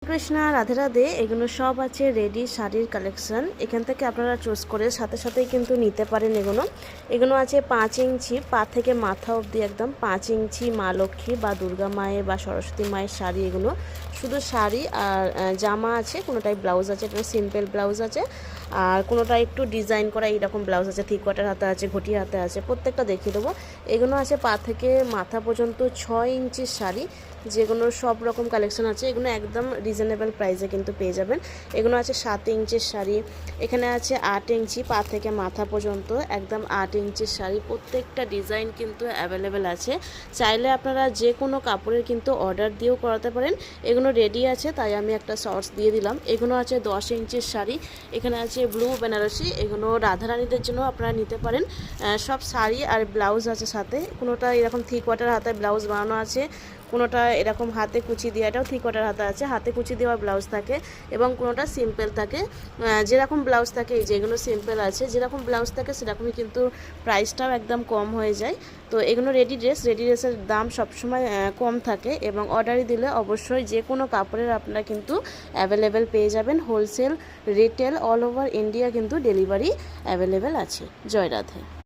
কৃষ্ণা রাধে রাধে। এগুলো সব আছে রেডি শাড়ির কালেকশন। এখান থেকে আপনারা চুজ করে সাথে সাথেই কিন্তু নিতে পারেন। এগুলো আছে 5 ইঞ্চি পা থেকে মাথা অবধি, একদম 5 ইঞ্চি মা লক্ষ্মী বা দুর্গা মায়ের বা সরস্বতী মায়ের শাড়ি। এগুলো শুধু শাড়ি আর জামা আছে, কোনোটাই ব্লাউজ আছে, এটা সিম্পল ব্লাউজ আছে, আর কোনোটা একটু ডিজাইন করা এইরকম ব্লাউজ আছে, 3/4 হাতে আছে, ঘটি হাতে আছে, প্রত্যেকটা দেখিয়ে দেবো। এগুলো আছে পা থেকে মাথা পর্যন্ত 6 ইঞ্চির শাড়ি, যেগুলোর সব রকম কালেকশন আছে। এগুলো একদম রিজনেবল প্রাইসে কিন্তু পেয়ে যাবেন। এগুলো আছে 7 ইঞ্চির শাড়ি, এখানে আছে 8 ইঞ্চি পা থেকে মাথা পর্যন্ত, একদম 8 ইঞ্চির শাড়ি। প্রত্যেকটা ডিজাইন কিন্তু অ্যাভেলেবেল আছে। চাইলে আপনারা যে কোনো কাপড়ের কিন্তু অর্ডার দিয়েও করাতে পারেন। এগুলো রেডি আছে, তাই আমি একটা শর্টস দিয়ে দিলাম। এগুলো আছে 10 ইঞ্চির শাড়ি, এখানে আছে ব্লু বেনারসি। এগুলো রাধারানীদের জন্য আপনারা নিতে পারেন। সব শাড়ি আর ব্লাউজ আছে সাথে, কোনোটা এরকম 3/4 হাতে ব্লাউজ বানানো আছে, কোনোটা এরকম হাতে কুচি দেওয়া, এটাও 3/4 হাতে আছে, হাতে কুচি দেওয়া ব্লাউজ থাকে, এবং কোনোটা সিম্পল থাকে। যেরকম ব্লাউজ থাকে, এই যেগুলো সিম্পল আছে, যেরকম ব্লাউজ থাকে সেরকমই কিন্তু প্রাইসটাও একদম কম হয়ে যায়। তো এগুলো রেডি ড্রেসের দাম সবসময় কম থাকে, এবং অর্ডারই দিলে অবশ্যই যে কোনো কাপড়ের আপনারা কিন্তু অ্যাভেলেবেল পেয়ে যাবেন। Wholesale, retail all over India কিন্তু ডেলিভারি অ্যাভেলেবেল আছে। জয় রাধে।